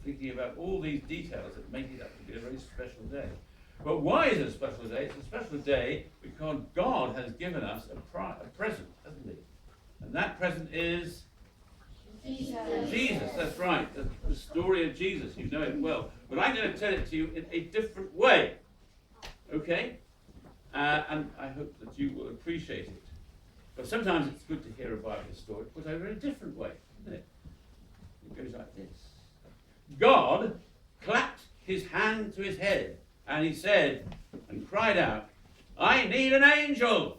thinking about all these details that make it up to be a very special day. But why is it a special day? It's a special day because God has given us a present, hasn't he? And that present is Jesus, that's right. The story of Jesus, you know it well. But I'm going to tell it to you in a different way. Okay? And I hope that you will appreciate it. But sometimes it's good to hear a Bible story put over in a different way, isn't it? It goes like this. God clapped his hand to his head and he said and cried out, I need an angel.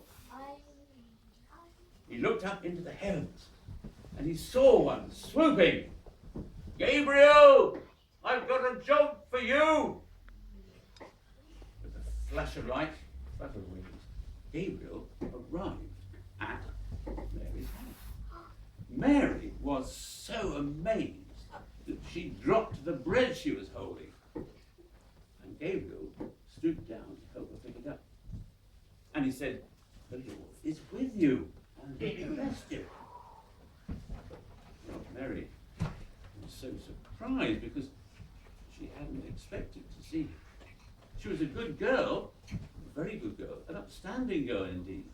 He looked up into the heavens and he saw one swooping. Gabriel, I've got a job for you. With a flash of light, flutter of wings, Gabriel arrived at Mary's house. Mary was so amazed that she dropped the bread she was holding. And Gabriel stooped down to help her pick it up. And he said, the Lord is with you, and he blessed you. Well, Mary was so surprised because she hadn't expected to see him. She was a good girl, a very good girl, an upstanding girl indeed,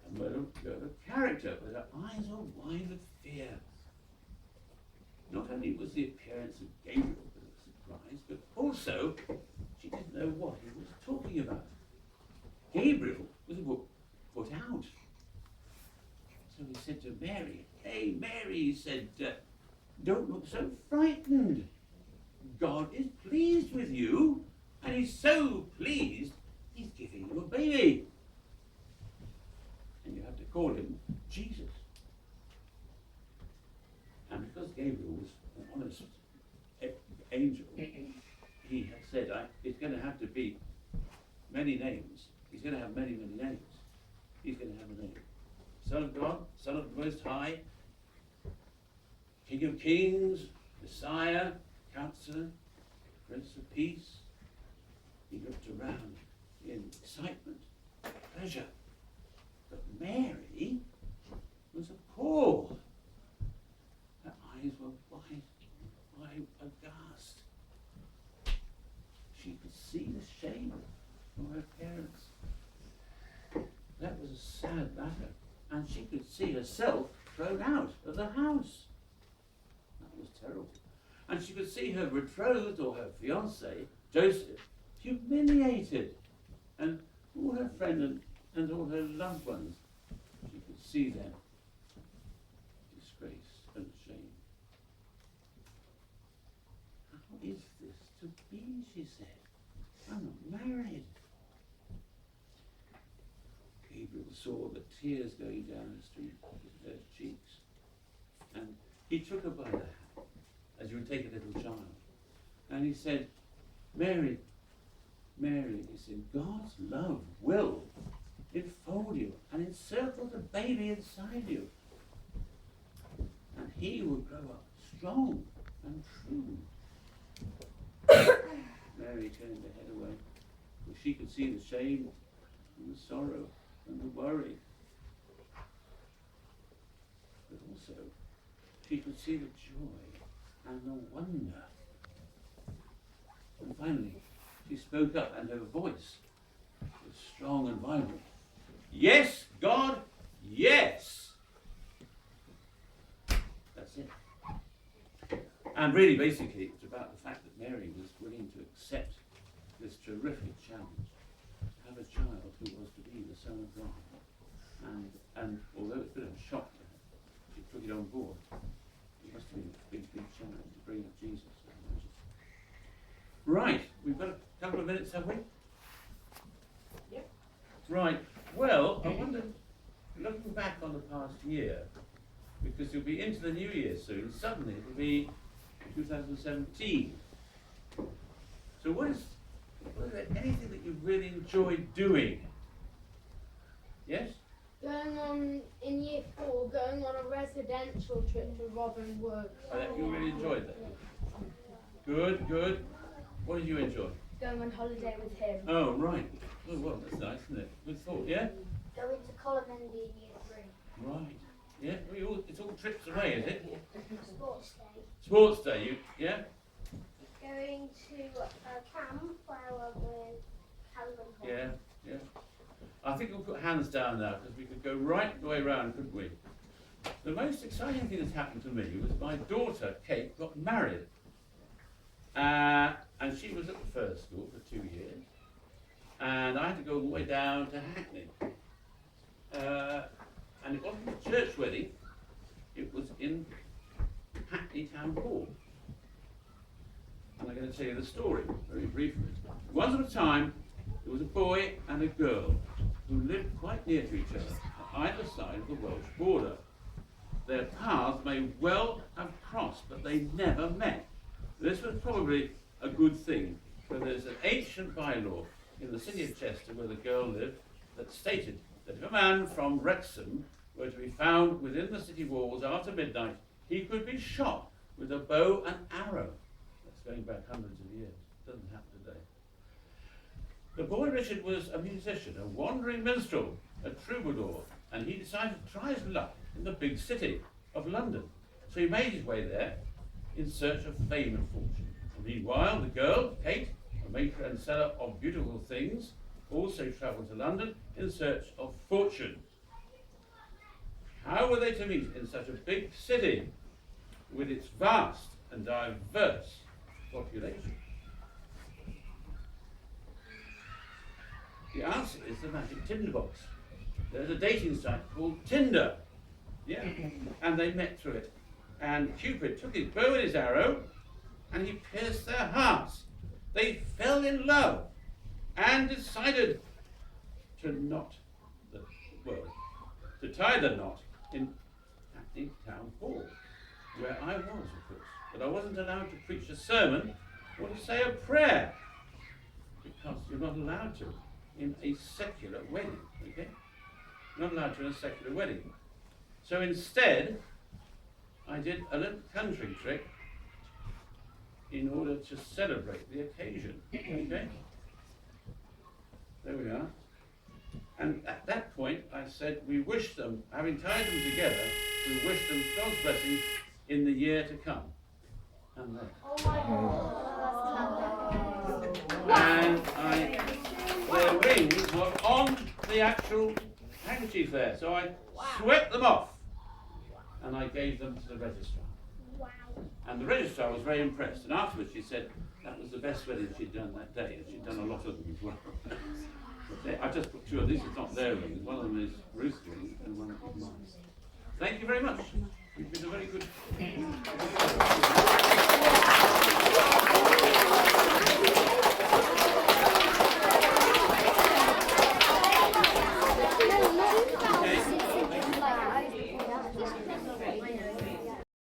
a girl of character, but her eyes were wide with fear. Not only was the appearance of Gabriel a surprise, but also she didn't know what he was talking about. Gabriel was put out. So he said to Mary, hey Mary, he said, don't look so frightened. God is pleased with you, and he's so pleased he's giving you a baby. And you have to call him Jesus. And because Gabriel was an honest angel, he had said, it's going to have to be many names. He's going to have many, many names. He's going to have a name. Son of God, Son of the Most High, King of Kings, Messiah, Counselor, Prince of Peace. He looked around in excitement, pleasure. But Mary was appalled. Her eyes were wide aghast. She could see the shame of her parents. That was a sad matter. And she could see herself thrown out of the house. That was terrible. And she could see her betrothed or her fiancé, Joseph, humiliated. And all her friends and all her loved ones, she could see them disgraced and shamed. How is this to be, she said. I'm not married. Gabriel saw the tears going down her cheeks. And he took her by the hand, as you would take a little child. And he said, Mary, Mary, he said, God's love will enfold you and encircle the baby inside you. And he will grow up strong and true. Mary turned her head away, for she could see the shame and the sorrow and the worry. But also, she could see the joy and the wonder. And finally, she spoke up, and her voice was strong and vibrant. Yes, God, yes. That's it. And really, basically, it was about the fact that Mary was willing to accept this terrific challenge, to have a child who was to be the Son of God. And although it's a bit of a shock to her, she took it on board. It must have been a big, big challenge to bring up Jesus. Right, we've got a couple of minutes, have we? Yep. Right, well, I wonder, looking back on the past year, because you'll be into the new year soon, suddenly it'll be 2017. So was there anything that you really enjoyed doing? Yes? Going on, in year 4, going on a residential trip to Robin Wood. Oh, you really enjoyed that? Good, good. What did you enjoy? Going on holiday with him. Oh, right. Oh, well, that's nice, isn't it? Good thought, yeah? Going to Colomendy in year 3. Right. Yeah, it's all trips away, is it? Sports day. Sports day, yeah? Yeah, yeah. I think we'll put hands down now because we could go right the way round, couldn't we? The most exciting thing that's happened to me was my daughter, Kate, got married. And she was at the first school for 2 years. And I had to go all the way down to Hackney. And it wasn't a church wedding, it was in Hackney Town Hall. And I'm going to tell you the story very briefly. Once upon a time, there was a boy and a girl who lived quite near to each other, on either side of the Welsh border. Their paths may well have crossed, but they never met. This was probably a good thing, for there's an ancient bylaw in the city of Chester where the girl lived that stated that if a man from Wrexham were to be found within the city walls after midnight, he could be shot with a bow and arrow. That's going back hundreds of years. Doesn't happen today. The boy Richard was a musician, a wandering minstrel, a troubadour, and he decided to try his luck in the big city of London. So he made his way there in search of fame and fortune. And meanwhile, the girl, Kate, a maker and seller of beautiful things, also travelled to London in search of fortune. How were they to meet in such a big city with its vast and diverse population? The answer is the magic tinderbox. There's a dating site called Tinder. Yeah, and they met through it. And Cupid took his bow and his arrow, and he pierced their hearts. They fell in love and decided to tie the knot in Hackney Town Hall, where I was, of course. But I wasn't allowed to preach a sermon or to say a prayer, because you're not allowed to in a secular wedding, okay? You're not allowed to in a secular wedding. So instead, I did a little country trick in order to celebrate the occasion, okay? There we are. And at that point, I said, we wish them, having tied them together, we wish them God's blessing in the year to come. And there. Oh my God. And their rings were on the actual handkerchief there. So I swept them off and I gave them to the registrar. Wow. And the registrar was very impressed. And afterwards she said that was the best wedding she'd done that day. And she'd done a lot of them as well. I just put two of these, it's not their rings. One of them is Ruth's ring and one is mine. Thank you very much. You've been a very good.